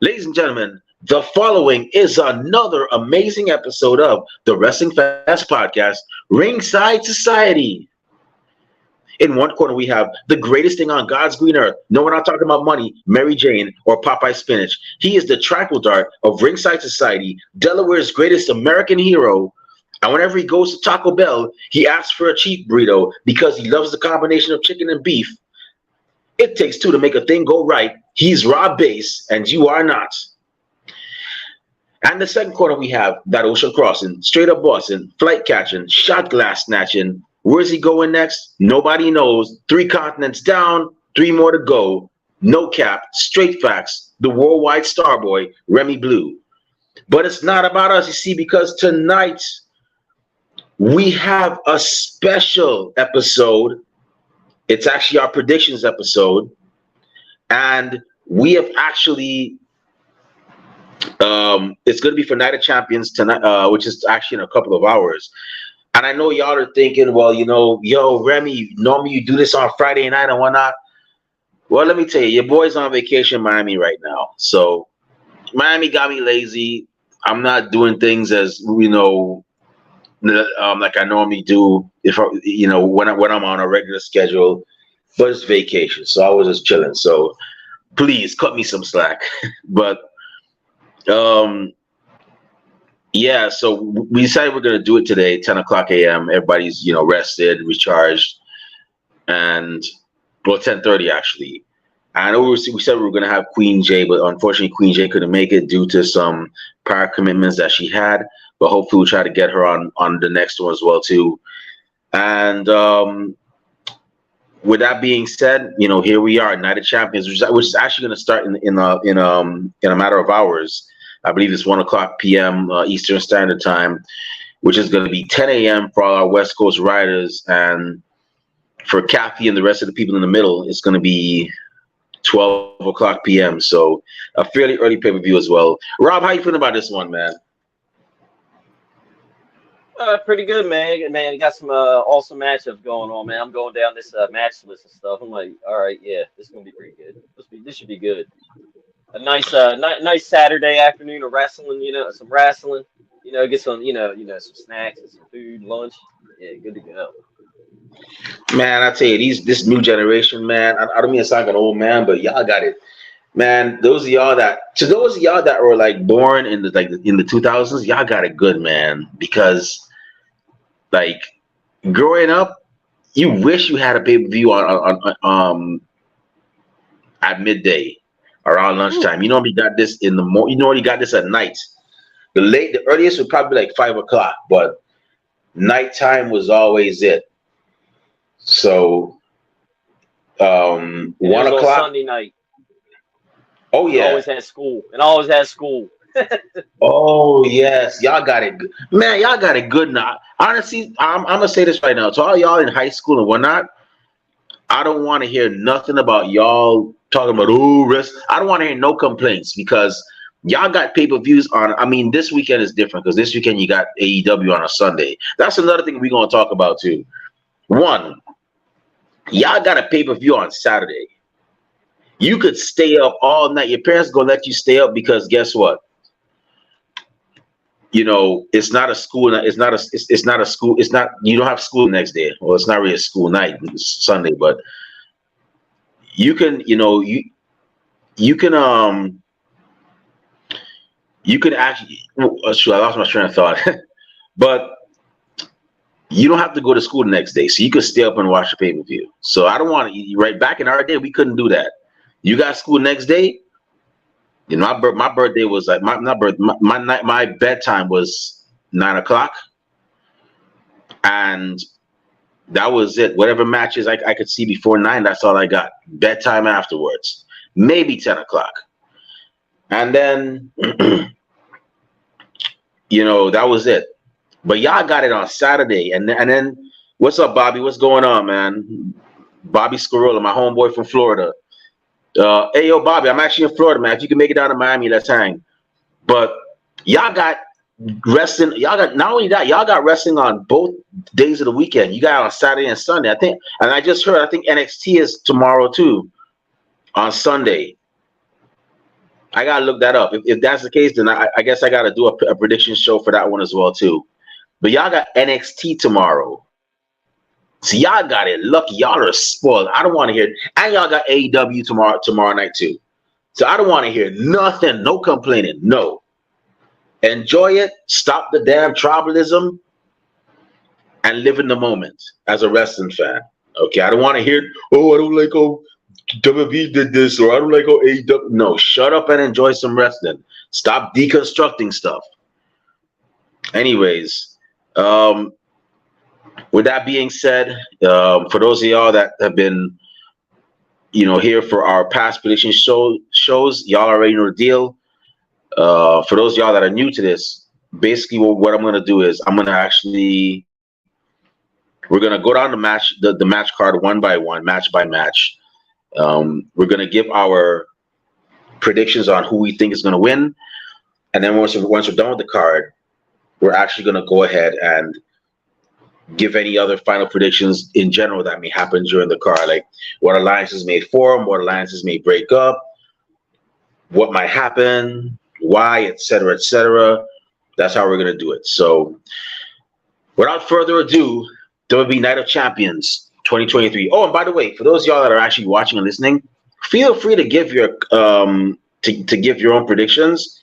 Ladies and gentlemen, the following is another amazing episode of the Wrestling Fest Podcast, Ringside Society. In one corner, we have the greatest thing on God's green earth. No, we're not talking about money, Mary Jane, or Popeye Spinach. He is the tranquil dart of Ringside Society, Delaware's greatest American hero. And whenever he goes to Taco Bell, he asks for a cheap burrito because he loves the combination of chicken and beef. It takes two to make a thing go right. He's Rob Bass, and you are not. And the second corner, we have that ocean crossing, straight up Boston, flight catching, shot glass snatching. Where's he going next? Nobody knows. 3 continents down, 3 more to go. No cap, straight facts. The worldwide star boy, Remy Blue. But it's not about us, you see, because tonight we have a special episode. It's actually our predictions episode. And we have actually, it's going to be for Night of Champions tonight, which is actually in a couple of hours. And I know y'all are thinking, well, you know, yo, Remy, normally you do this on Friday night and whatnot. Well, let me tell you, your boy's on vacation in Miami right now. So Miami got me lazy. I'm not doing things as, you know, like I normally do if I, you know, when I'm on a regular schedule, but it's vacation. So I was just chilling. So please cut me some slack. But yeah, so we decided we're going to do it today, 10 o'clock a.m. Everybody's, you know, rested, recharged, and, well, 10:30 actually. I know we said we were going to have Queen J, but unfortunately Queen J couldn't make it due to some prior commitments that she had, but hopefully we'll try to get her on the next one as well too. And with that being said, you know, here we are, Night of Champions, which is actually going to start in a matter of hours. I believe it's 1 o'clock p.m. Eastern Standard Time, which is going to be 10 a.m. for all our West Coast riders. And for Kathy and the rest of the people in the middle, it's going to be 12 o'clock p.m. So a fairly early pay-per-view as well. Rob, how you feeling about this one, man? Pretty good, man. Man, you got some awesome matchups going on, man. I'm going down this match list and stuff. I'm like, all right, yeah, this is going to be pretty good. This should be good. A nice Saturday afternoon of wrestling, you know, some wrestling, you know, get some, you know, some snacks and some food, lunch. Yeah, good to go. Man, I tell you, this new generation, man. I don't mean to sound like an old man, but y'all got it, man. Those of y'all that were like born in the 2000s, y'all got it good, man. Because like growing up, you wish you had a pay-per-view on at midday. Around lunchtime. You normally got this in the morning. You normally got this at night. The earliest would probably be like 5 o'clock, but nighttime was always it. So 1 o'clock Sunday night. Oh yeah. Always had school. Oh yes, y'all got it good. Man, y'all got it good now. Honestly, I'm gonna say this right now. To all y'all in high school and whatnot, I don't want to hear nothing about y'all talking about rest. I don't want to hear no complaints because y'all got pay-per-views on. I mean, this weekend is different because this weekend you got AEW on a Sunday. That's another thing we're gonna talk about too. One, y'all got a pay-per-view on Saturday. You could stay up all night. Your parents gonna let you stay up because guess what? You know, it's not a school. It's not a school. It's not. You don't have school the next day. Well, it's not really a school night. It's Sunday, but you can. You know, you can actually. Oh, shoot, I lost my train of thought. But you don't have to go to school the next day, so you could stay up and watch the pay-per-view. So I don't want to. Right back in our day, we couldn't do that. You got school next day. You know, my birthday was like my bedtime was 9 o'clock, and that was it. Whatever matches I could see before 9, that's all I got. Bedtime afterwards, maybe 10 o'clock, and then you know that was it. But y'all got it on Saturday, and then what's up, Bobby? What's going on, man? Bobby Scarola, my homeboy from Florida. Hey, yo, Bobby, I'm actually in Florida, man. If you can make it down to Miami, let's hang. But y'all got wrestling. Y'all got not only that, y'all got wrestling on both days of the weekend. You got it on Saturday and Sunday, I think. And I just heard, I think NXT is tomorrow too, on Sunday. I gotta look that up. If that's the case, then I guess I gotta do a prediction show for that one as well too. But y'all got NXT tomorrow. So y'all got it. Lucky y'all are spoiled. I don't want to hear it. And y'all got AEW tomorrow night too. So I don't want to hear nothing. No complaining. No. Enjoy it. Stop the damn tribalism and live in the moment as a wrestling fan. Okay. I don't want to hear, oh, I don't like how WWE did this, or I don't like how AEW. No, shut up and enjoy some wrestling. Stop deconstructing stuff. Anyways, with that being said, for those of y'all that have been, here for our past prediction shows, y'all already know the deal. For those of y'all that are new to this, basically what I'm going to do is we're going to go down the match card one by one, match by match. We're going to give our predictions on who we think is going to win. And then once we're done with the card, we're actually going to go ahead and give any other final predictions in general that may happen during the card, like what alliances may form, what alliances may break up, what might happen, why, etc., etc. That's how we're going to do it. So without further ado, WWE Night of Champions 2023. Oh, and by the way, for those of y'all that are actually watching and listening, feel free to give your to give your own predictions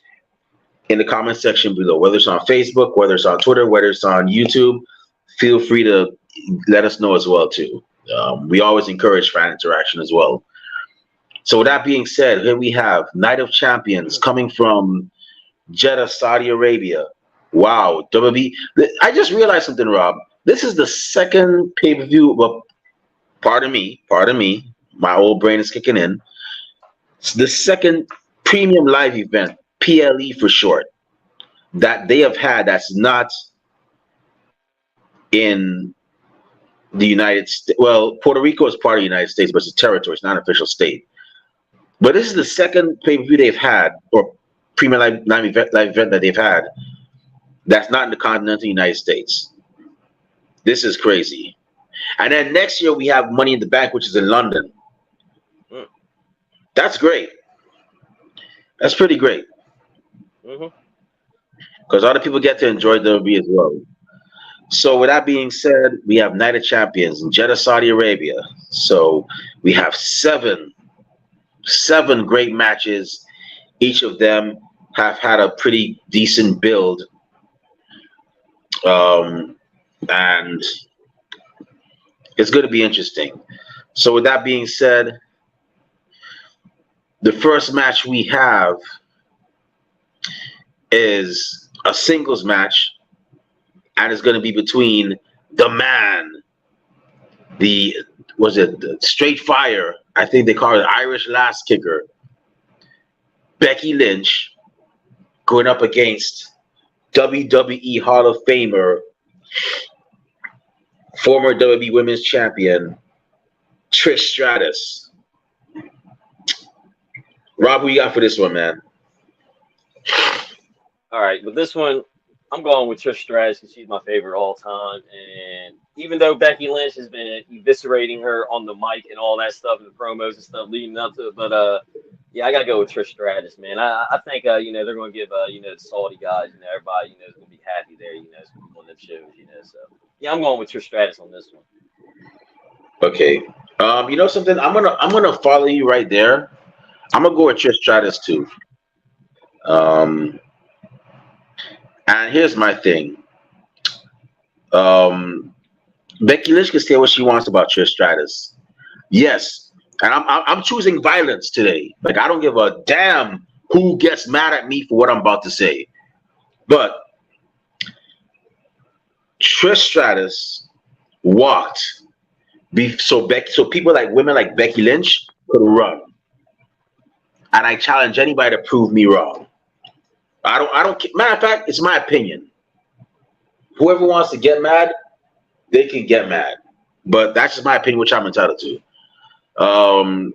in the comment section below, whether it's on Facebook, whether it's on Twitter, whether it's on YouTube. Feel free to let us know as well too. We always encourage fan interaction as well. So with that being said, here we have Night of Champions coming from Jeddah, Saudi Arabia. Wow, WWE. I just realized something, Rob. This is the second pay-per-view. Well, pardon me. My old brain is kicking in. It's the second premium live event, PLE for short, that they have had that's not in the United States. Well, Puerto Rico is part of the United States, but it's a territory. It's not an official state. But this is the second pay-per-view they've had, or premium live event that they've had, that's not in the continental United States. This is crazy. And then next year we have Money in the Bank, which is in London. That's great. That's pretty great. Because other people get to enjoy WWE as well. So with that being said, we have Night of Champions in Jeddah, Saudi Arabia. So we have seven great matches. Each of them have had a pretty decent build. And it's going to be interesting. So with that being said, the first match we have is a singles match, and it's going to be between the man, the straight fire, I think they call it Irish Last Kicker, Becky Lynch, going up against WWE Hall of Famer, former WWE Women's Champion, Trish Stratus. Rob, who you got for this one, man? All right, but this one, I'm going with Trish Stratus because she's my favorite all time. And even though Becky Lynch has been eviscerating her on the mic and all that stuff and the promos and stuff leading up to it, but yeah, I gotta go with Trish Stratus, man. I think they're gonna give the Saudi guys, everybody, is gonna be happy there, it's gonna be one of them shows, so yeah, I'm going with Trish Stratus on this one. Okay. You know something? I'm gonna follow you right there. I'm gonna go with Trish Stratus too. And here's my thing. Becky Lynch can say what she wants about Trish Stratus. Yes, and I'm choosing violence today. Like, I don't give a damn who gets mad at me for what I'm about to say. But Trish Stratus walked so people like women like Becky Lynch could run. And I challenge anybody to prove me wrong. I don't. Matter of fact, it's my opinion. Whoever wants to get mad, they can get mad. But that's just my opinion, which I'm entitled to. And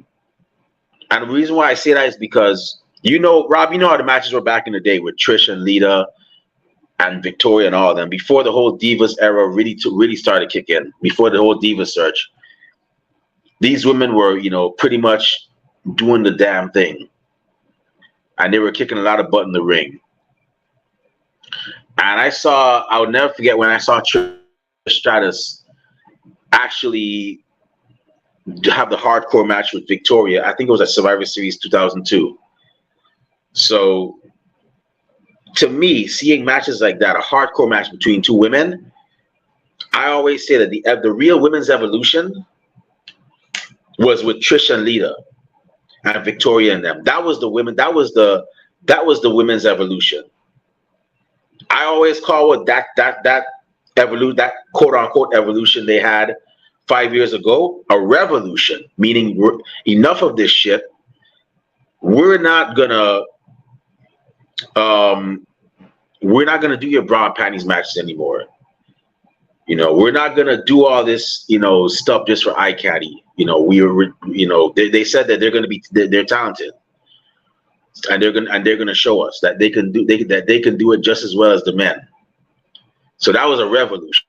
the reason why I say that is because Rob, how the matches were back in the day with Trish and Lita and Victoria and all of them before the whole Divas era really started kicking. Before the whole Divas search, these women were pretty much doing the damn thing. and they were kicking a lot of butt in the ring. And I'll never forget when I saw Trish Stratus actually have the hardcore match with Victoria. I think it was at Survivor Series 2002. So, to me, seeing matches like that, a hardcore match between two women, I always say that the real women's evolution was with Trish and Lita and Victoria and them. That was the women. That was the women's evolution. I always call it that quote unquote evolution they had 5 years ago a revolution, meaning enough of this shit. We're not gonna do your bra and panties matches anymore. We're not gonna do all this, stuff just for eye candy. They said that they're talented, and they're gonna show us that they can do it just as well as the men. So that was a revolution.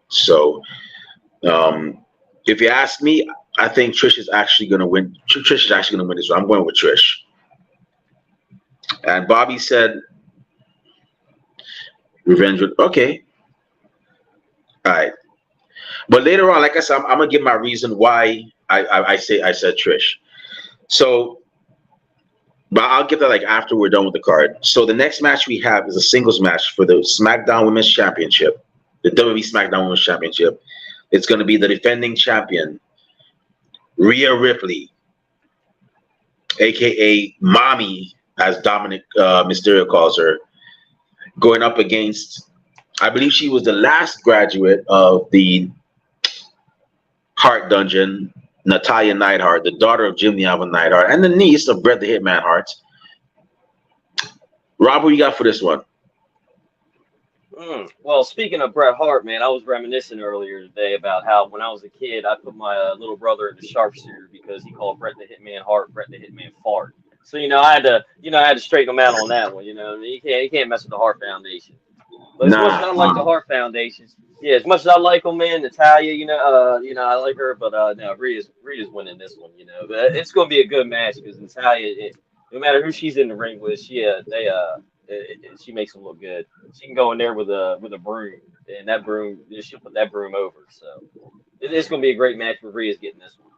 So, if you ask me, I think Trish is actually gonna win. Trish is actually gonna win this one. I'm going with Trish. And Bobby said, "Revenge." Okay. All right. But later on, like I said, I'm gonna give my reason why I said Trish. So, but I'll get that after we're done with the card. So the next match we have is a singles match for the SmackDown Women's Championship, the WWE SmackDown Women's Championship. It's going to be the defending champion, Rhea Ripley, aka Mommy, as Dominic Mysterio calls her, going up against, I believe she was the last graduate of the Hart Dungeon, Natalya Neidhart, the daughter of Jim the Alvin Neidhart, and the niece of Bret the Hitman Hart. Rob, who you got for this one? Well, speaking of Bret Hart, man, I was reminiscing earlier today about how when I was a kid, I put my little brother in the sharpshooter because he called Bret the Hitman Hart, Bret the Hitman Fart. So I had to straighten him out on that one. You can't mess with the Hart Foundation. But as much as I like the Hart Foundation, as much as I like them, man, Natalya, I like her, but no, Rhea's winning this one. But it's gonna be a good match because Natalya, no matter who she's in the ring with, she makes them look good. She can go in there with a broom, and that broom, she'll put that broom over. So it's gonna be a great match for Rhea's getting this one.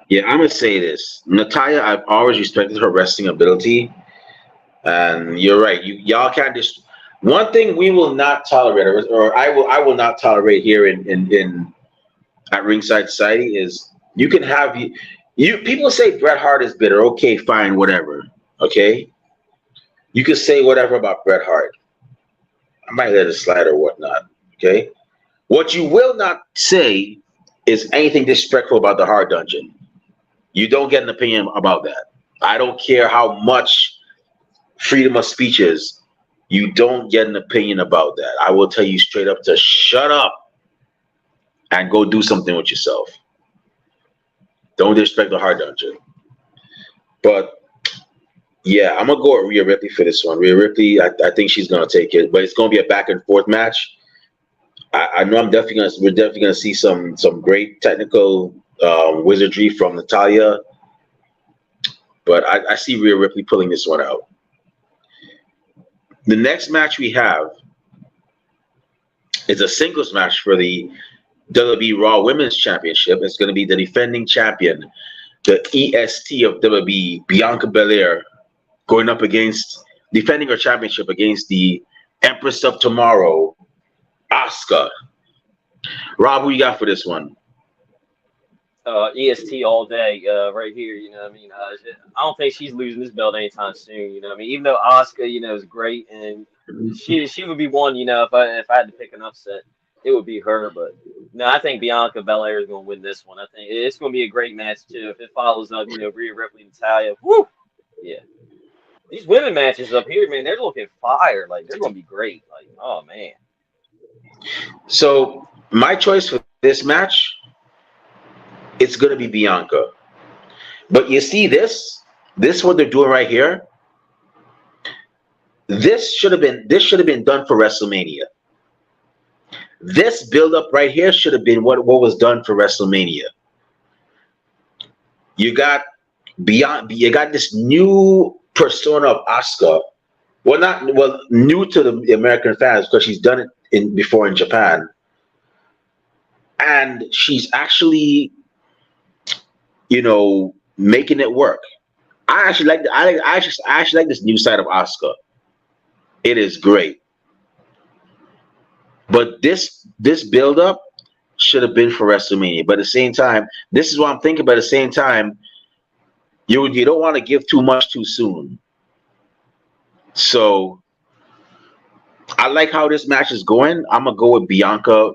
Yeah, I'm gonna say this. Natalya, I've always respected her wrestling ability, and you're right. Y'all can't just. One thing we will not tolerate, or I will not tolerate here at Ringside Society is you can have you people say Bret Hart is bitter. Okay, fine, whatever. Okay, you can say whatever about Bret Hart. I might let it slide or whatnot. Okay, what you will not say is anything disrespectful about the Hart Dungeon. You don't get an opinion about that. I don't care how much freedom of speech is. You don't get an opinion about that. I will tell you straight up to shut up and go do something with yourself. Don't disrespect the Hart Dungeon. But yeah, I'm gonna go with Rhea Ripley for this one. Rhea Ripley, I think she's gonna take it, but it's gonna be a back and forth match. I know we're definitely gonna see some great technical wizardry from Natalya, but I see Rhea Ripley pulling this one out. The next match we have is a singles match for the WWE Raw Women's Championship. It's going to be the defending champion, the EST of WWE, Bianca Belair, going up against, defending her championship against the Empress of Tomorrow, Asuka. Rob, who you got for this one? EST all day, right here. I don't think she's losing this belt anytime soon. Even though Asuka, is great, and she would be one. If I had to pick an upset, it would be her. But no, I think Bianca Belair is going to win this one. I think it's going to be a great match too. If it follows up, Rhea Ripley, Natalya, woo, yeah. These women matches up here, man, they're looking fire. Like they're going to be great. Like, oh man. So my choice for this match, it's going to be Bianca. But you see this what they're doing right here? This should have been done for WrestleMania. This build up right here should have been what was done for WrestleMania. You got you got this new persona of Asuka. Well, not well, new to the American fans because she's done it before in Japan, and she's actually, making it work. I actually like I actually like this new side of Asuka. It is great, but this build up should have been for WrestleMania. But at the same time, this is what I'm thinking. But at the same time, you don't want to give too much too soon. So I like how this match is going. I'm gonna go with Bianca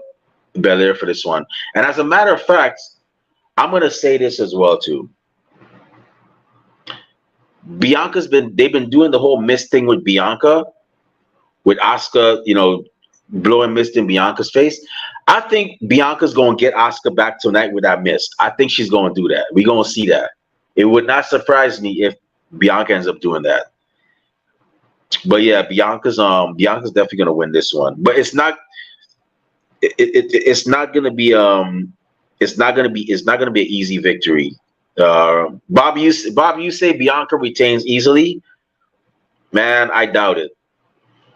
Belair for this one. And as a matter of fact, I'm gonna say this as well too. They've been doing the whole mist thing with Bianca, with Asuka, blowing mist in Bianca's face. I think Bianca's gonna get Asuka back tonight with that mist. I think she's gonna do that. We're gonna see that. It would not surprise me if Bianca ends up doing that. But yeah, Bianca's definitely gonna win this one. But it's not it's not gonna be it's not gonna be an easy victory. Bob, you say Bianca retains easily? Man, I doubt it.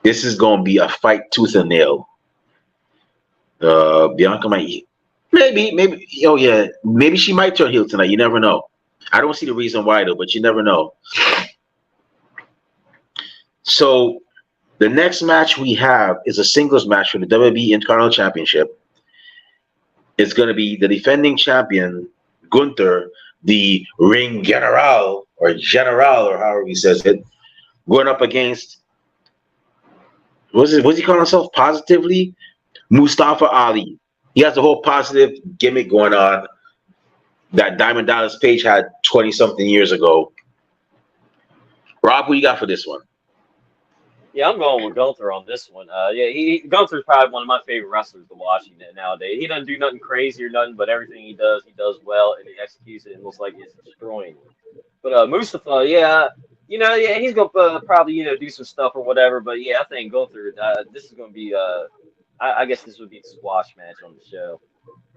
This is gonna be a fight tooth and nail. Bianca might maybe oh yeah, maybe she might turn heel tonight. You never know. I don't see the reason why though, but you never know. So the next match we have is a singles match for the WWE Intercontinental Championship. It's going to be the defending champion Gunther, the Ring General or however he says it, going up against what's he calling himself? Positively, Mustafa Ali. He has a whole positive gimmick going on that Diamond Dallas Page had 20-something years ago. Rob, who you got for this one? Yeah, I'm going with Gunther on this one. Gunther's probably one of my favorite wrestlers to watch nowadays. He doesn't do nothing crazy or nothing, but everything he does well, and he executes it and looks like it's destroying. But Mustafa, he's gonna probably do some stuff or whatever. But yeah, I think Gunther. This is gonna be I guess this would be the squash match on the show.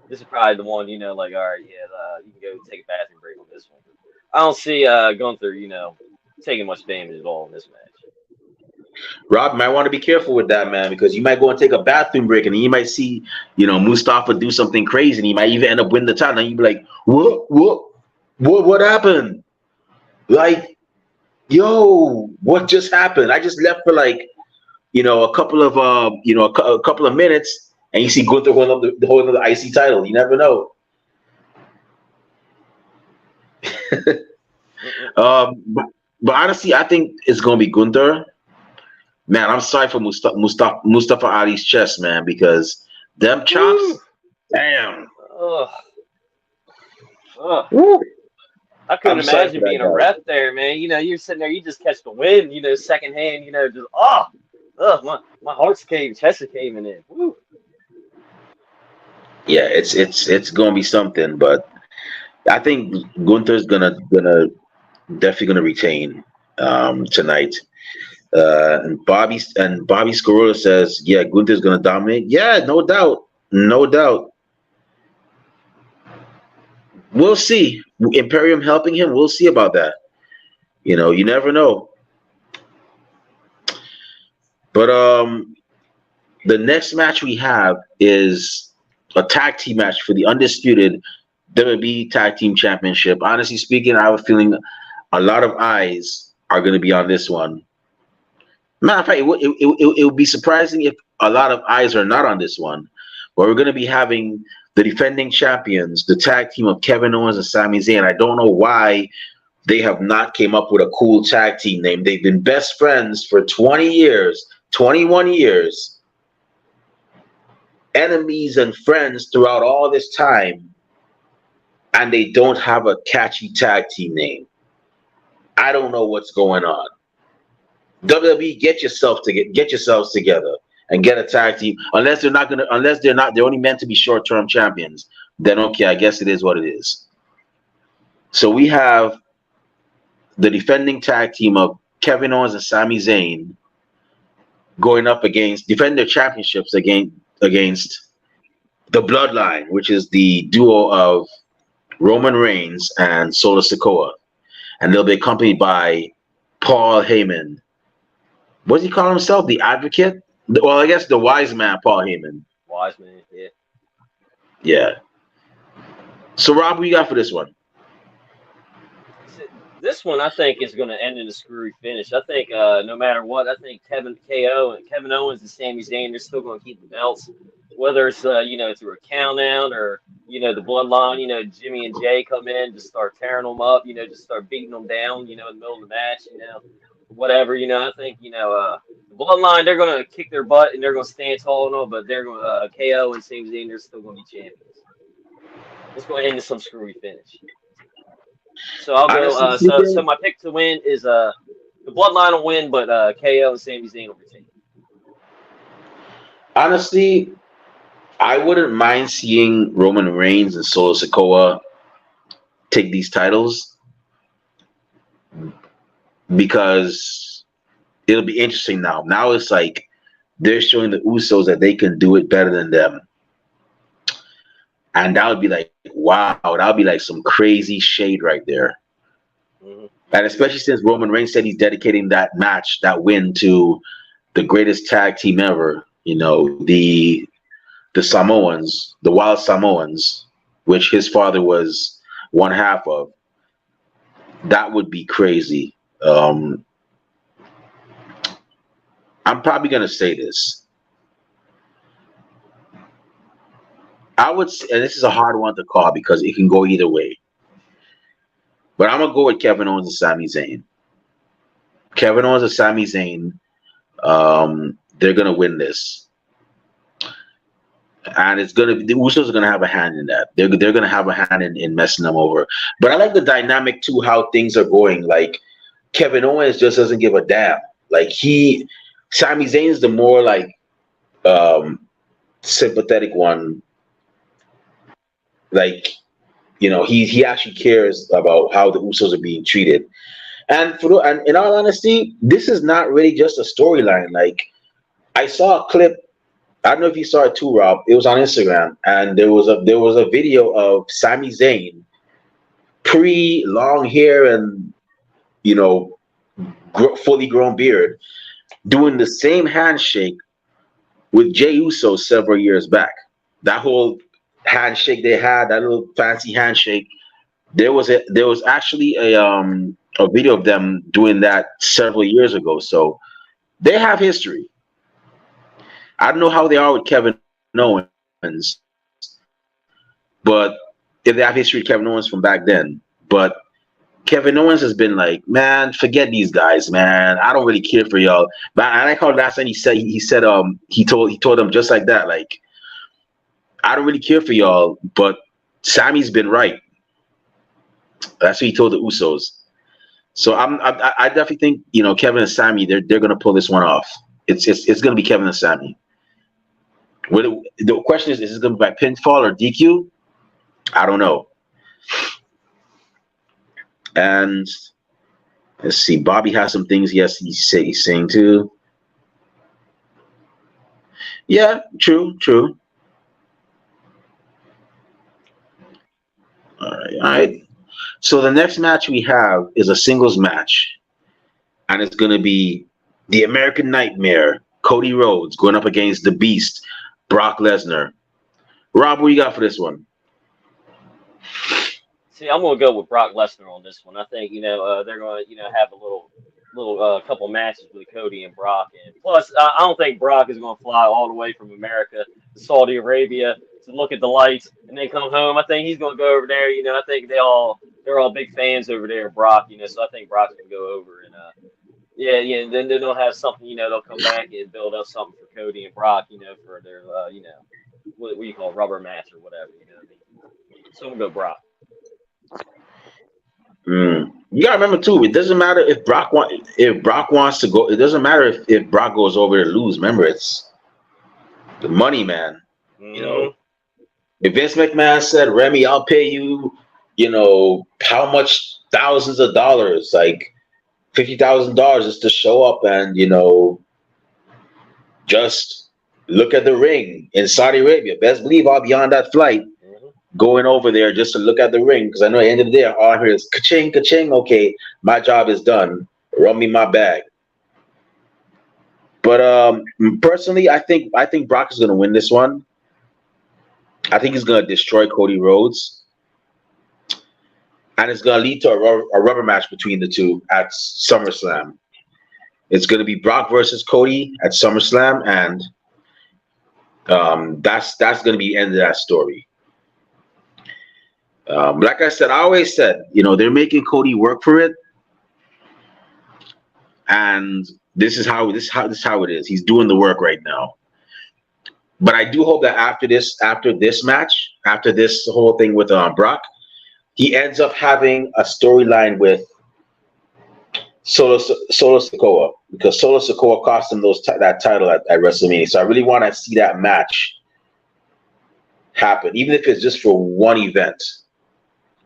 This is probably the one, like, all right, you can go take a bathroom break on this one. I don't see Gunther, taking much damage at all in this match. Rob, you might want to be careful with that, man, because you might go and take a bathroom break, and then you might see, Mustafa do something crazy, and he might even end up winning the title, and you'd be like, what happened? Like, yo, what just happened? I just left for like, a couple of minutes, and you see Gunther holding up the IC title. You never know. But honestly, I think it's gonna be Gunther. Man, I'm sorry for Mustafa Ali's chest, man, because them chops, Woo. damn. Ugh. I couldn't imagine being a ref there, man. You're sitting there, you just catch the wind, secondhand, just my heart's caving, chest is caving in. Woo. Yeah, it's gonna be something, but I think Gunther's gonna definitely gonna retain tonight. And Bobby Scarola says, yeah, Gunther's gonna dominate. Yeah, no doubt. We'll see. Imperium helping him. We'll see about that. You never know. But the next match we have is a tag team match for the undisputed WWE Tag Team Championship. Honestly speaking, I have a feeling a lot of eyes are going to be on this one. Matter of fact, it would be surprising if a lot of eyes are not on this one. But we're going to be having the defending champions, the tag team of Kevin Owens and Sami Zayn. I don't know why they have not came up with a cool tag team name. They've been best friends for 20 years, 21 years. Enemies and friends throughout all this time. And they don't have a catchy tag team name. I don't know what's going on. WWE, get yourselves together and get a tag team. Unless they're only meant to be short-term champions. Then okay, I guess it is what it is. So we have the defending tag team of Kevin Owens and Sami Zayn going up against defend their championships against the Bloodline, which is the duo of Roman Reigns and Solo Sikoa. and they'll be accompanied by Paul Heyman. What does he call himself? The Advocate? Well, I guess the wise man, Paul Heyman. Wise man, yeah. Yeah. So, Rob, what you got for this one? This one I think is going to end in a screwy finish. I think no matter what, I think Kevin Owens and Sami Zayn, they're still going to keep the belts, whether it's through a count out or the bloodline. Jimmy and Jay come in, just start tearing them up. Just start beating them down. In the middle of the match. Whatever. I think the bloodline, they're going to kick their butt and they're going to stand tall and all, but they're going to KO and Sami Zayn, they're still going to be champions. It's going to end in some screwy finish. So I'll go. So my pick to win is the Bloodline will win, but KO and Sami Zayn will retain. Honestly, I wouldn't mind seeing Roman Reigns and Solo Sikoa take these titles because it'll be interesting now. Now it's like they're showing the Usos that they can do it better than them. And that would be like, wow, that would be like some crazy shade right there. Mm-hmm. And especially since Roman Reigns said he's dedicating that match, that win, to the greatest tag team ever, the Samoans, the Wild Samoans, which his father was one half of. That would be crazy. I'm probably going to say this. I would say, and this is a hard one to call because it can go either way. But I'm going to go with Kevin Owens and Sami Zayn. Kevin Owens and Sami Zayn, they're going to win this. And it's going to be, the Usos are going to have a hand in that. They're going to have a hand in messing them over. But I like the dynamic too, how things are going. Like, Kevin Owens just doesn't give a damn. Like, Sami Zayn is the more like sympathetic one. Like, he actually cares about how the Usos are being treated. And in all honesty, this is not really just a storyline. Like, I saw a clip. I don't know if you saw it too, Rob. It was on Instagram, and there was a video of Sami Zayn, pre-long hair and fully grown beard, doing the same handshake with Jey Uso several years back. That whole handshake they had, that little fancy handshake, there was actually a video of them doing that several years ago. So they have history. I don't know how they are with Kevin Owens, but if they have history with Kevin Owens from back then. But Kevin Owens has been like, man, forget these guys, man. I don't really care for y'all. But I like how last time he told them just like that, like, I don't really care for y'all, but Sammy's been right. That's what he told the Usos. So I definitely think Kevin and Sammy, they're gonna pull this one off. It's gonna be Kevin and Sammy. The question is it gonna be by pinfall or DQ? I don't know. And let's see, Bobby has some things he's saying too. Yeah, true. All right. So the next match we have is a singles match, and it's going to be the American Nightmare, Cody Rhodes, going up against the Beast, Brock Lesnar. Rob, what you got for this one? See, I'm going to go with Brock Lesnar on this one. I think they're going to have a little couple matches with Cody and Brock, and plus I don't think Brock is going to fly all the way from America to Saudi Arabia to look at the lights and then come home. I think he's going to go over there. I think they're all big fans over there of Brock. So I think Brock's going to go over and then they'll have something. They'll come back and build up something for Cody and Brock. For their what you call rubber match or whatever. So I'm going to go Brock. You gotta remember too. It doesn't matter if Brock wants to go. It doesn't matter if Brock goes over to lose. Remember, it's the money, man. If Vince McMahon said, "Remy, I'll pay you, how much thousands of dollars, like $50,000, just to show up and just look at the ring in Saudi Arabia." Best believe I'll be on that flight. going over there just to look at the ring because I know at the end of the day, all I hear is ka-ching, ka-ching. Okay, my job is done. Run me my bag. But personally, I think Brock is going to win this one. I think he's going to destroy Cody Rhodes, and it's going to lead to a rubber match between the two at SummerSlam. It's going to be Brock versus Cody at SummerSlam, and that's going to be the end of that story. Like I said, I always said, they're making Cody work for it, and this is how it is. He's doing the work right now. But I do hope that after this match, after this whole thing with Brock, he ends up having a storyline with Solo Sikoa, because Solo Sikoa cost him that title at WrestleMania. So I really want to see that match happen, even if it's just for one event.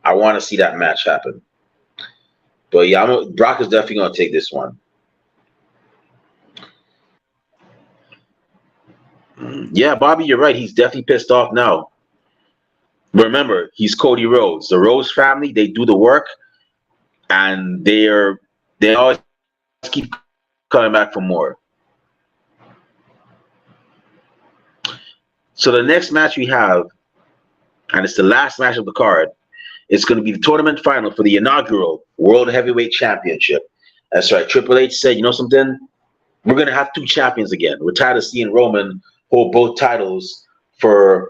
I want to see that match happen. But yeah, Brock is definitely going to take this one. Yeah, Bobby, you're right. He's definitely pissed off now. Remember, he's Cody Rhodes. The Rhodes family, they do the work, and they always keep coming back for more. So the next match we have, and it's the last match of the card, it's going to be the tournament final for the inaugural World Heavyweight Championship. That's right. Triple H said, you know something? We're going to have 2 champions again. We're tired of seeing Roman hold both titles for,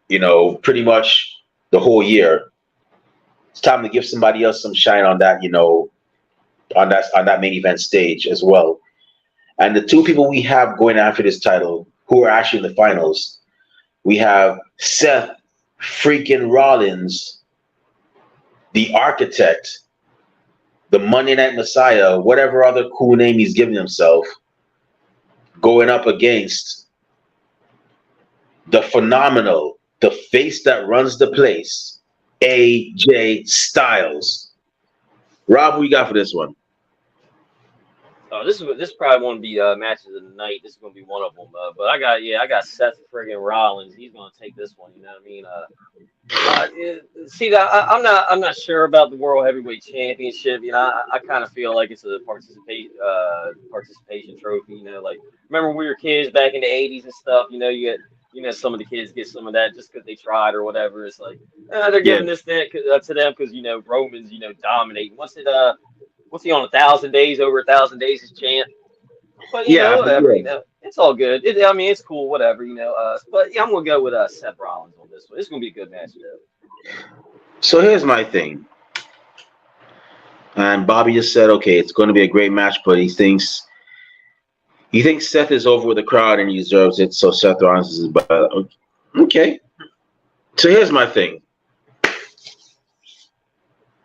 pretty much the whole year. It's time to give somebody else some shine on that, on that main event stage as well. And the 2 people we have going after this title, who are actually in the finals, we have Seth freaking Rollins, the Architect, the Monday Night Messiah, whatever other cool name he's giving himself, going up against the phenomenal, the face that runs the place, AJ Styles. Rob, who you got for this one? Oh, this probably won't be matches of the night. This is gonna be one of them. But I got Seth friggin' Rollins. He's gonna take this one. You know what I mean? See, I'm not sure about the World Heavyweight Championship. I kind of feel like it's a participation trophy. Like remember when we were kids back in the '80s and stuff. Some of the kids get some of that just because they tried or whatever. It's like they're giving this to them because Roman's dominating. What's he on 1,000 days? Over 1,000 days as champ. But whatever. It's all good. It's cool. Whatever. But yeah, I'm gonna go with Seth Rollins on this one. It's gonna be a good match though. So here's my thing. And Bobby just said, okay, it's going to be a great match, but he thinks Seth is over with the crowd and he deserves it. So Seth Rollins is about okay. So here's my thing.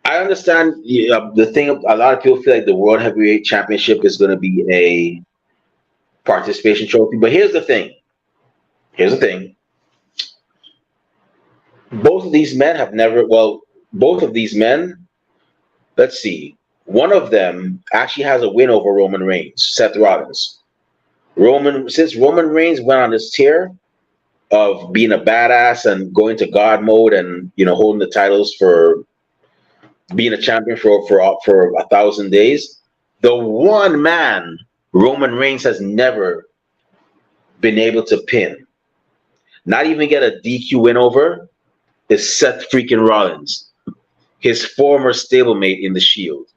I understand the thing. A lot of people feel like the World Heavyweight Championship is going to be a participation trophy, but here's the thing. Both of these men have never. Well, both of these men. Let's see. One of them actually has a win over Roman Reigns, Seth Rollins. Since Roman Reigns went on this tear of being a badass and going to God mode and holding the titles for being a champion for 1,000 days, the one man Roman Reigns has never been able to pin, not even get a DQ win over, is Seth freaking Rollins, his former stablemate in the Shield.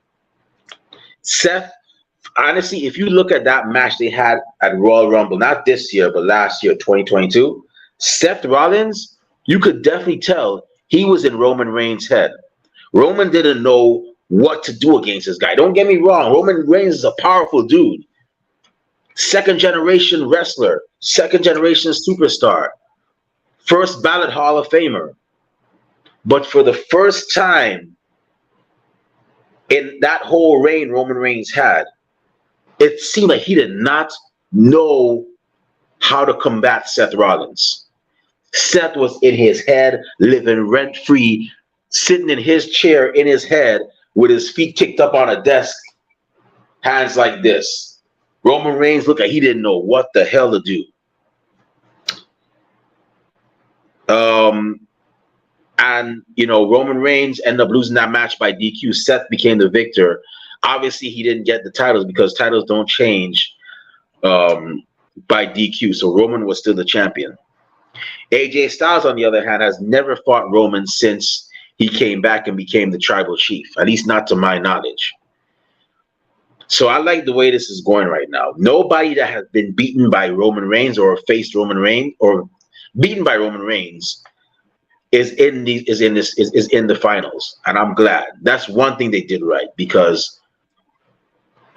Seth, honestly, if you look at that match they had at Royal Rumble, not this year, but last year, 2022, Seth Rollins, you could definitely tell he was in Roman Reigns' head. Roman didn't know what to do against this guy. Don't get me wrong. Roman Reigns is a powerful dude. Second generation wrestler, second generation superstar, first ballot Hall of Famer. But for the first time in that whole reign Roman Reigns had, it seemed like he did not know how to combat Seth Rollins. Seth was in his head, living rent-free, sitting in his chair in his head with his feet kicked up on a desk, hands like this. Roman Reigns looked like he didn't know what the hell to do. and Roman Reigns ended up losing that match by DQ. Seth became the victor. Obviously, he didn't get the titles because titles don't change by DQ. So Roman was still the champion. AJ Styles, on the other hand, has never fought Roman since he came back and became the tribal chief, at least not to my knowledge. So I like the way this is going right now. Nobody that has been beaten by Roman Reigns or faced Roman Reigns or beaten by Roman Reigns is in the finals, and I'm glad. That's one thing they did right, because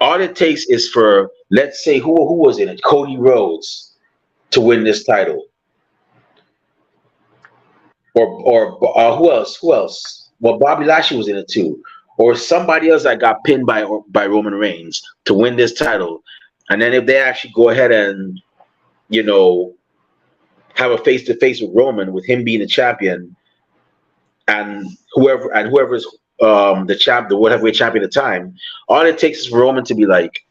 all it takes is for, let's say, who was in it, Cody Rhodes, to win this title, or who else? Who else? Well, Bobby Lashley was in it too, or somebody else that got pinned by Roman Reigns to win this title, and then if they actually go ahead and have a face to face with Roman, with him being the champion, and whoever's the whatever champion at the time, all it takes is for Roman to be like,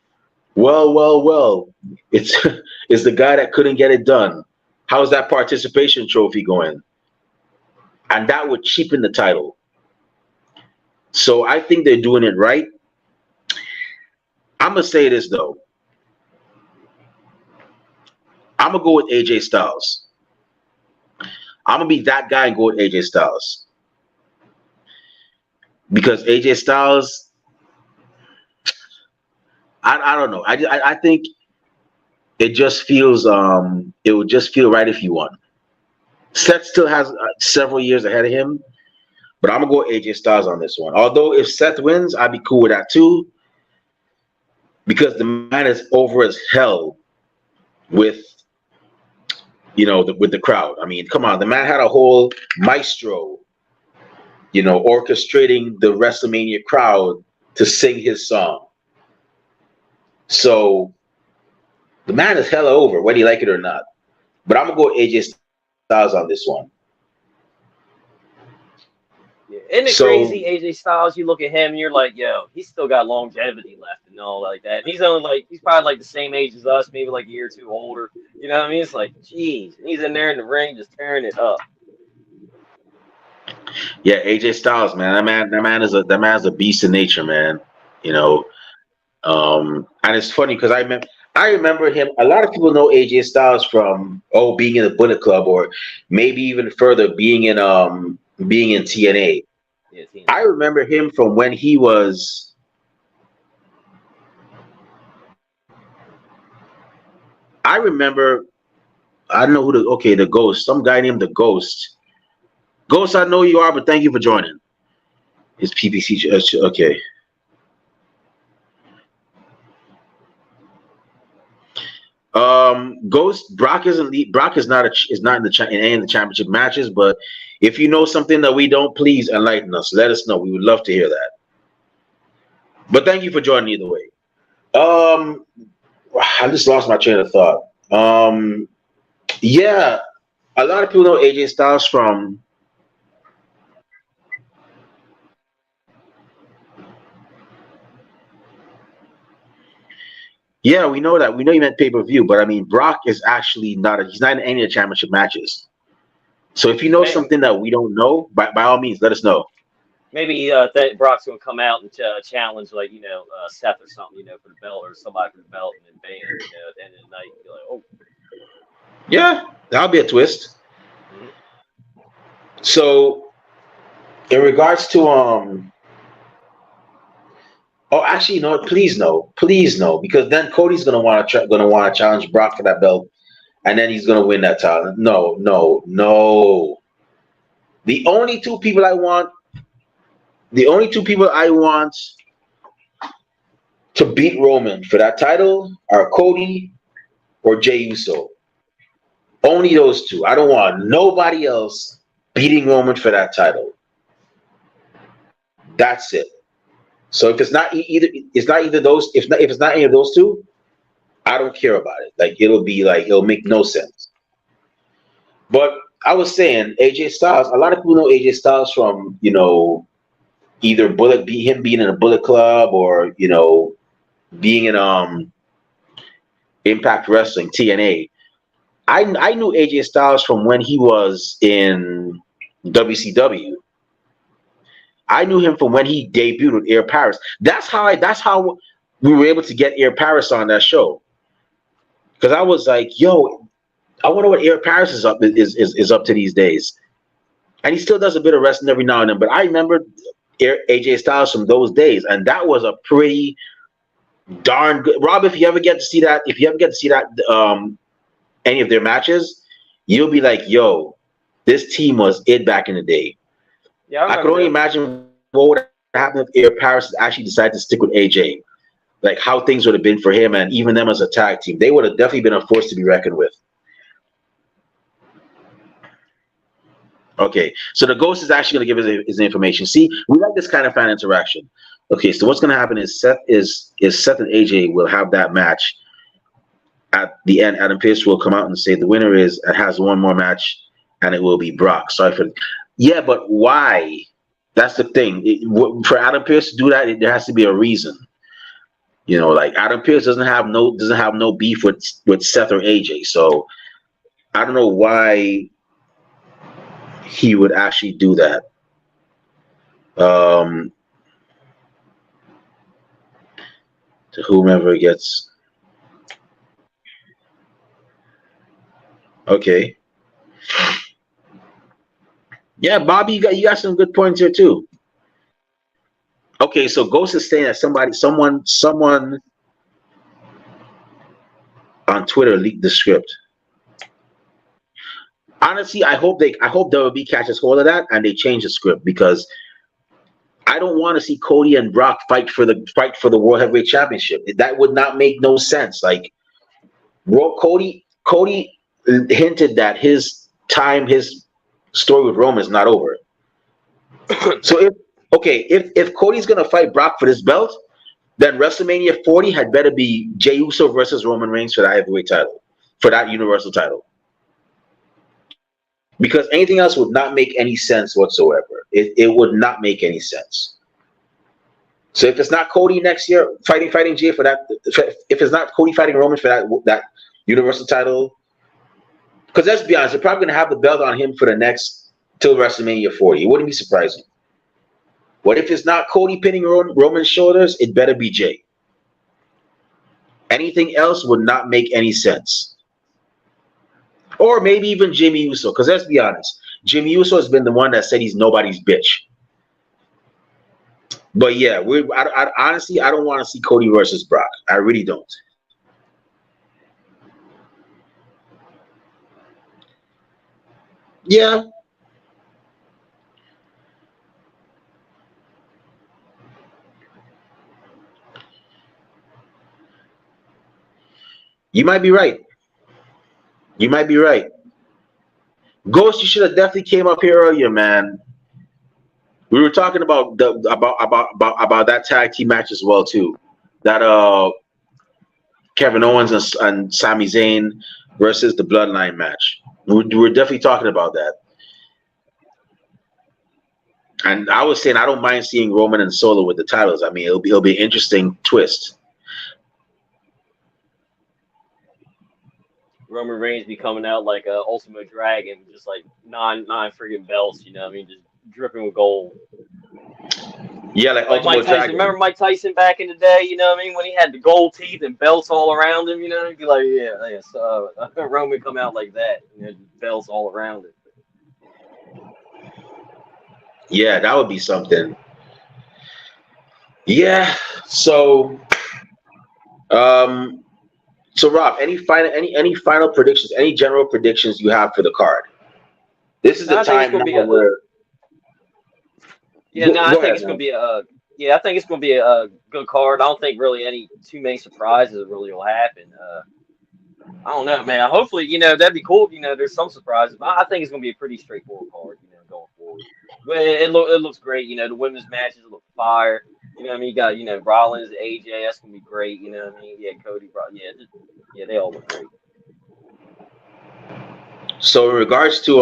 well, it's it's the guy that couldn't get it done. How's that participation trophy going? And that would cheapen the title. So I think they're doing it right. I'm gonna say this though. I'm gonna go with AJ Styles. I'm gonna be that guy and go with AJ Styles, because AJ Styles, I don't know. I think it just feels it would just feel right if he won. Seth still has several years ahead of him, but I'm gonna go AJ Styles on this one. Although if Seth wins, I'd be cool with that too, because the man is over as hell with with the crowd. I mean, come on, the man had a whole maestro, orchestrating the WrestleMania crowd to sing his song. So the man is hella over, whether you like it or not. But I'm gonna go AJ Styles on this one. Yeah. Isn't it crazy, AJ Styles? You look at him and you're like, yo, he's still got longevity left and all like that. And he's probably like the same age as us, maybe like a year or two older. You know what I mean? It's like, geez, he's in there in the ring just tearing it up. Yeah, AJ Styles, man. That man is a beast in nature, man. And it's funny because I remember him. A lot of people know AJ Styles from being in the Bullet Club, or maybe even further being in TNA. Yeah, TNA. I remember him from when he was. I don't know who the Ghost, some guy named the Ghost. Ghost, I know you are, but thank you for joining. It's PPC. Okay. Ghost, Brock is not in any of the championship matches, but if you know something that we don't, please enlighten us. Let us know. We would love to hear that. But thank you for joining either way. I just lost my train of thought. Yeah, a lot of people know AJ Styles from. Yeah, we know that. We know he meant pay-per-view, but I mean, Brock is actually he's not in any of the championship matches. So if you know something that we don't know, by all means, let us know. Maybe Brock's going to come out and challenge, like, Seth or something, for the belt, or somebody for the belt, and then bam, at the end of the night, you're like, oh. Yeah, that'll be a twist. Mm-hmm. So, in regards to oh, actually, you know what? Please no, because then Cody's gonna want to challenge Brock for that belt, and then he's gonna win that title. No. The only two people I want to beat Roman for that title are Cody or Jey Uso. Only those two. I don't want nobody else beating Roman for that title. That's it. So if it's not either those. If it's not any of those two, I don't care about it. Like, it'll make no sense. But I was saying AJ Styles. A lot of people know AJ Styles from either him being in a Bullet Club, or being in Impact Wrestling, TNA. I knew AJ Styles from when he was in WCW. I knew him from when he debuted with Air Paris. That's how we were able to get Air Paris on that show. Because I was like, yo, I wonder what Air Paris is up to these days. And he still does a bit of wrestling every now and then. But I remember AJ Styles from those days, and that was a pretty darn good. Rob, if you ever get to see that, any of their matches, you'll be like, yo, this team was it back in the day. Yeah, I could only imagine what would happen if Air Paris actually decided to stick with AJ. Like how things would have been for him and even them as a tag team. They would have definitely been a force to be reckoned with. Okay, so the Ghost is actually going to give us his information. See, we like this kind of fan interaction. Okay, so what's going to happen is Seth and AJ will have that match. At the end, Adam Pearce will come out and say the winner has one more match, and it will be Brock. Yeah, but why? That's the thing. For Adam Pearce to do that, there has to be a reason. You know, like Adam Pearce doesn't have no beef with Seth or AJ. So I don't know why he would actually do that. To whomever gets. Okay. Yeah, Bobby, you got some good points here too. Okay, so Ghost is saying that someone on Twitter leaked the script. Honestly, I hope WWE catches hold of that and they change the script, because I don't want to see Cody and Brock fight for the World Heavyweight Championship. That would not make no sense. Like, Cody hinted that his story with Roman is not over. So if Cody's gonna fight Brock for this belt, then WrestleMania 40 had better be Jey Uso versus Roman Reigns for that heavyweight title, for that Universal title. Because anything else would not make any sense whatsoever. It would not make any sense. So if it's not Cody next year fighting Jey for that, if it's not Cody fighting Roman for that Universal title, because let's be honest, they're probably going to have the belt on him for the next till WrestleMania 40. It wouldn't be surprising. What if it's not Cody pinning Roman's shoulders? It better be Jey. Anything else would not make any sense. Or maybe even Jimmy Uso, because let's be honest, Jimmy Uso has been the one that said he's nobody's bitch. But yeah, honestly, I don't want to see Cody versus Brock. I really don't. Yeah. You might be right. You might be right. Ghost, you should have definitely came up here earlier, man. We were talking about that tag team match as well too. That Kevin Owens and Sami Zayn versus the Bloodline match. We're definitely talking about that. And I was saying I don't mind seeing Roman and Solo with the titles. I mean, it'll be an interesting twist. Roman Reigns be coming out like a Ultimate Dragon, just like nine friggin' belts, you know what I mean? Just dripping with gold. Yeah, like Ultimate Mike Tyson. Dragon. Remember Mike Tyson back in the day, you know what I mean? When he had the gold teeth and belts all around him, you know? He'd be like, yeah. So Roman come out like that, and belts all around it. Yeah, that would be something. Yeah. So Rob, any final predictions, any general predictions you have for the card? This is the time now where. I think it's going to be a good card. I don't think really any too many surprises really will happen. I don't know, man. Hopefully, that'd be cool. There's some surprises, but I think it's going to be a pretty straightforward card, going forward. But it looks great. The women's matches look fire. You know what I mean? You got, Rollins, AJ, that's going to be great. You know what I mean? Yeah, Cody, yeah, they all look great. So in regards to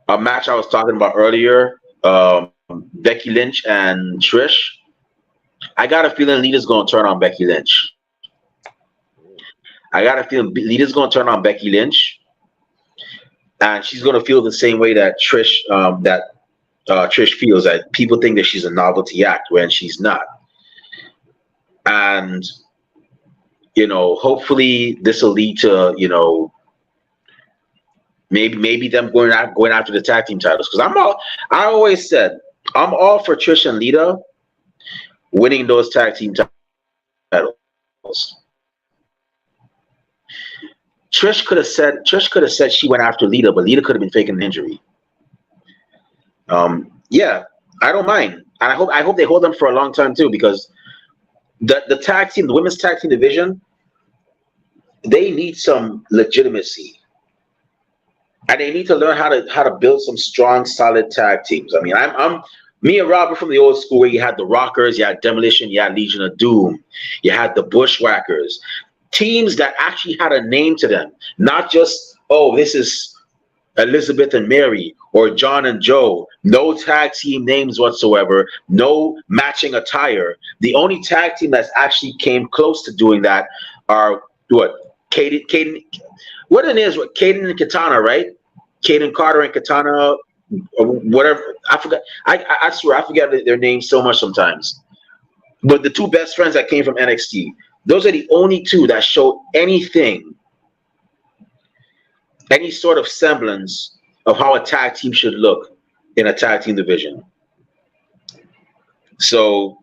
a match I was talking about earlier, Becky Lynch and Trish, I got a feeling Lita's going to turn on Becky Lynch. I got a feeling Lita's going to turn on Becky Lynch, and she's going to feel the same way that Trish feels, that people think that she's a novelty act when she's not. And hopefully this will lead to maybe them going after the tag team titles, because I always said I'm all for Trish and Lita winning those tag team titles. Trish could have said she went after Lita, but Lita could have been faking an injury. Yeah, I don't mind, and I hope they hold them for a long time too, because the tag team, the women's tag team division, they need some legitimacy, and they need to learn how to build some strong, solid tag teams. I mean, I'm me and Robert from the old school, where you had the Rockers, you had Demolition, you had Legion of Doom, you had the Bushwhackers, teams that actually had a name to them, not just, oh, this is Elizabeth and Mary or John and Joe. No tag team names whatsoever, no matching attire. The only tag team that's actually came close to doing that are what? Caden, what it is, what Caden and Katana, right? Caden Carter and Katana, or whatever. I forgot. I swear I forget their names so much sometimes. But the two best friends that came from NXT, those are the only two that show anything, any sort of semblance of how a tag team should look in a tag team division. So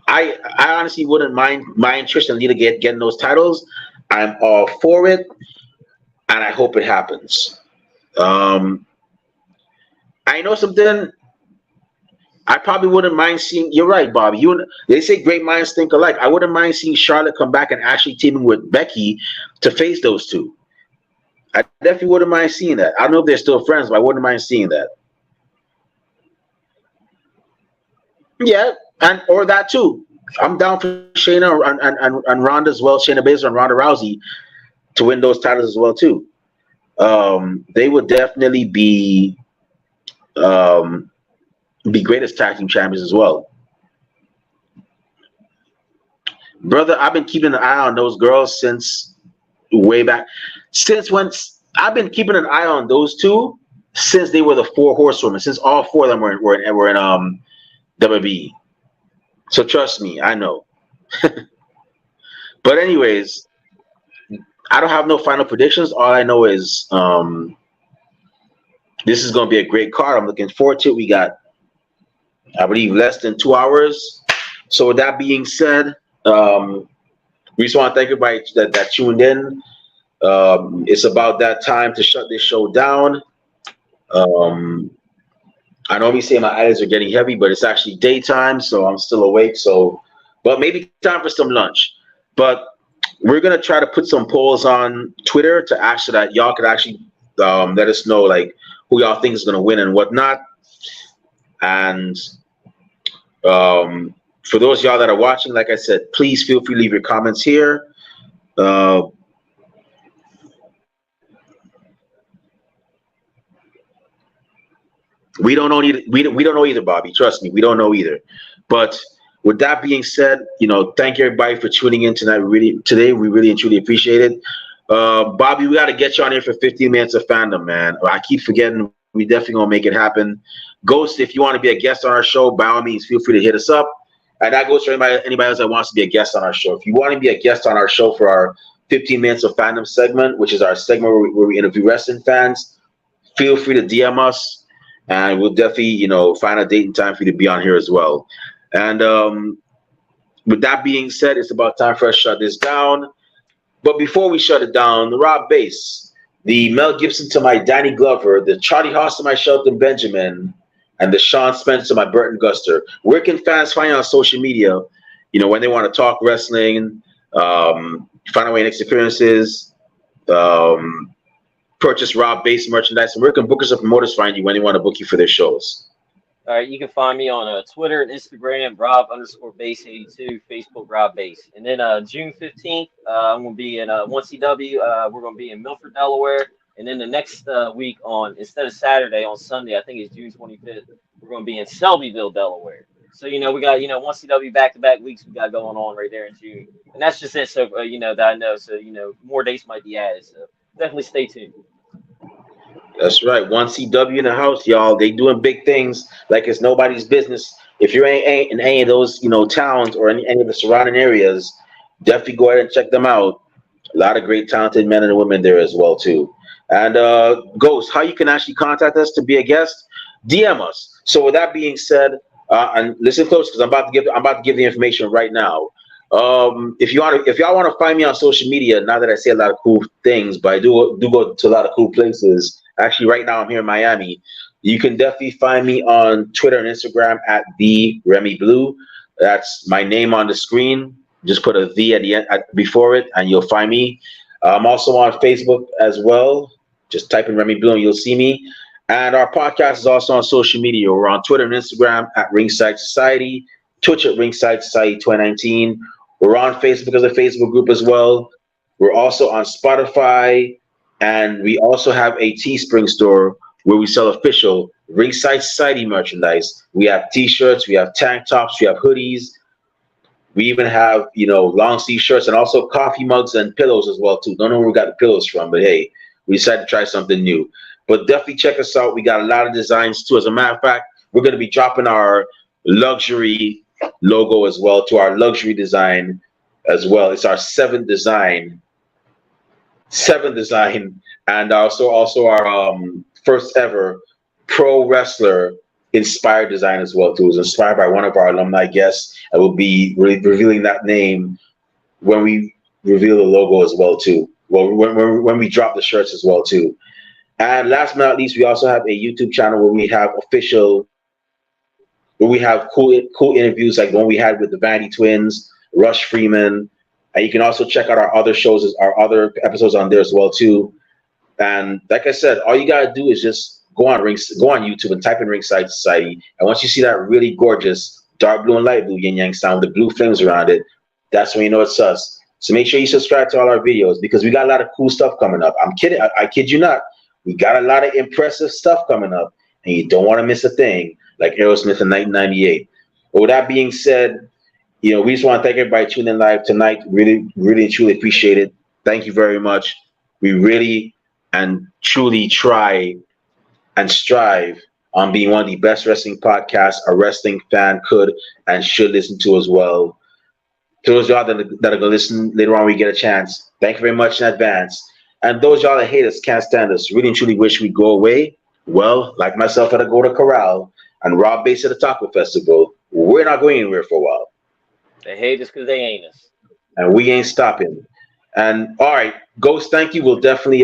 I honestly wouldn't mind Trish and Lita getting those titles. I'm all for it, and I hope it happens. I know something. I probably wouldn't mind seeing. You're right, Bobby. They say great minds think alike. I wouldn't mind seeing Charlotte come back and actually teaming with Becky to face those two. I definitely wouldn't mind seeing that. I don't know if they're still friends, but I wouldn't mind seeing that. Yeah, or that too. I'm down for Shayna and Ronda as well. Shayna Baszler and Ronda Rousey to win those titles as well too. They would definitely be greatest tag team champions as well. Brother, I've been keeping an eye on those girls since way back. Since when I've been keeping an eye on those two since they were the four horsewomen. Since all four of them were in WWE. So trust me, I know. But anyways, I don't have no final predictions. All I know is this is going to be a great card. I'm looking forward to it. We got, I believe, less than 2 hours. So with that being said, we just want to thank everybody that tuned in. It's about that time to shut this show down. I know we say my eyes are getting heavy, but it's actually daytime, so I'm still awake. So, but maybe time for some lunch. But we're gonna try to put some polls on Twitter to ask so that y'all could actually let us know like who y'all think is gonna win and whatnot. And for those of y'all that are watching, like I said, please feel free to leave your comments here. We don't know either. We don't know either, Bobby. Trust me, we don't know either. But with that being said, thank you everybody for tuning in tonight. We really and truly appreciate it. Bobby, we got to get you on here for 15 minutes of fandom, man. I keep forgetting. We definitely gonna make it happen. Ghost, if you want to be a guest on our show, by all means, feel free to hit us up. And that goes for anybody else that wants to be a guest on our show. If you want to be a guest on our show for our 15 minutes of fandom segment, which is our segment where we interview wrestling fans, feel free to DM us. And we'll definitely, find a date and time for you to be on here as well. And with that being said, it's about time for us to shut this down. But before we shut it down, the Rob Bass, the Mel Gibson to my Danny Glover, the Charlie Haas to my Shelton Benjamin, and the Sean Spence to my Burton Guster. Where can fans find you on social media? When they want to talk wrestling, find out my next appearances, purchase Rob Bass merchandise, and where can bookers and promoters find you when they want to book you for their shows? All right, you can find me on Twitter and Instagram, Rob_Bass82, Facebook Rob Bass. And then June 15th, I'm going to be in 1CW. We're going to be in Milford, Delaware. And then the next week instead of Saturday, on Sunday, I think it's June 25th, we're going to be in Selbyville, Delaware. So we got 1CW back-to-back weeks we got going on right there in June, and that's just it. So that I know. So more dates might be added. So definitely stay tuned. That's right. 1CW in the house, y'all. They doing big things like it's nobody's business. If you're in any of those, towns or any of the surrounding areas, definitely go ahead and check them out. A lot of great, talented men and women there as well too. And Ghost, how you can actually contact us to be a guest? DM us. So with that being said, and listen close because I'm about to give the information right now. If y'all want to find me on social media, now that I say a lot of cool things, but I do go to a lot of cool places. Actually, right now I'm here in Miami. You can definitely find me on Twitter and Instagram at the Remy Blue. That's my name on the screen. Just put a V at the end before it, and you'll find me. I'm also on Facebook as well. Just type in Remy Blue and you'll see me. And our podcast is also on social media. We're on Twitter and Instagram at Ringside Society, Twitch at Ringside Society 2019. We're on Facebook as a Facebook group as well. We're also on Spotify, and we also have a Teespring store where we sell official Ringside Society merchandise. We have T-shirts, we have tank tops, we have hoodies. We even have, long sleeve shirts and also coffee mugs and pillows as well too. Don't know where we got the pillows from, but hey, we decided to try something new. But definitely check us out. We got a lot of designs too. As a matter of fact, we're going to be dropping our luxury logo as well to our luxury design as well. It's our seventh design, and also our first ever pro wrestler inspired design as well too. It was inspired by one of our alumni guests, and we'll be revealing that name when we reveal the logo as well too. Well, when we drop the shirts as well too. And last but not least, we also have a YouTube channel where we have cool interviews like the one we had with the Vanity Twins, Rush Freeman, and you can also check out our other shows, our other episodes on there as well too. And like I said, all you gotta do is just go on YouTube and type in Ringside Society, and once you see that really gorgeous dark blue and light blue yin yang sound with the blue flames around it, that's when you know it's us. So make sure you subscribe to all our videos because we got a lot of cool stuff coming up. I'm kidding, I kid you not. We got a lot of impressive stuff coming up, and you don't want to miss a thing like Aerosmith in 1998. But with that being said, we just want to thank everybody tuning in live tonight. Really, really and truly appreciate it. Thank you very much. We really and truly try and strive on being one of the best wrestling podcasts a wrestling fan could and should listen to as well. To those y'all that are going to listen later on when we get a chance, thank you very much in advance. And those y'all that hate us, can't stand us, really and truly wish we'd go away. Well, like myself at a Go to Corral and Rob Bass at the Taco Festival, we're not going anywhere for a while. They hate us because they ain't us. And we ain't stopping. And all right, Ghost, thank you. We'll definitely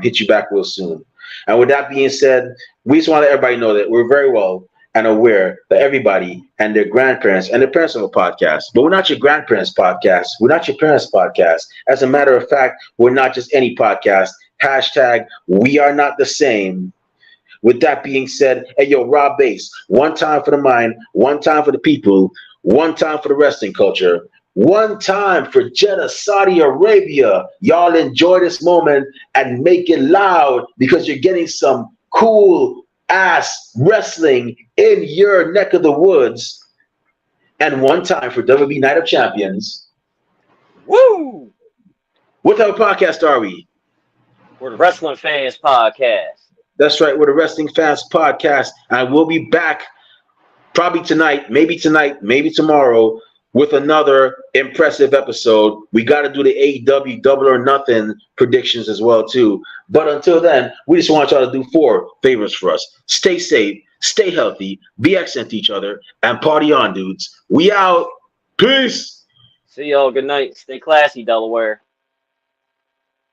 hit you back real soon. And with that being said, we just want to let everybody know that we're very well and aware that everybody and their grandparents and their parents have a podcast. But we're not your grandparents' podcast. We're not your parents' podcast. As a matter of fact, we're not just any podcast. Hashtag, we are not the same. With that being said, hey, yo, Rob Bass, one time for the mind, one time for the people, one time for the wrestling culture, one time for Jeddah, Saudi Arabia. Y'all enjoy this moment and make it loud because you're getting some cool ass wrestling in your neck of the woods. And one time for WWE Night of Champions. Woo! What type of podcast are we? We're the Wrestling Fans Podcast. That's right, we're the Wrestling Fans Podcast, and we'll be back probably tonight, maybe tomorrow, with another impressive episode. We got to do the AEW Double or Nothing predictions as well too. But until then, we just want y'all to do 4 favors for us. Stay safe, stay healthy, be excellent to each other, and party on, dudes. We out. Peace. See y'all. Good night. Stay classy, Delaware.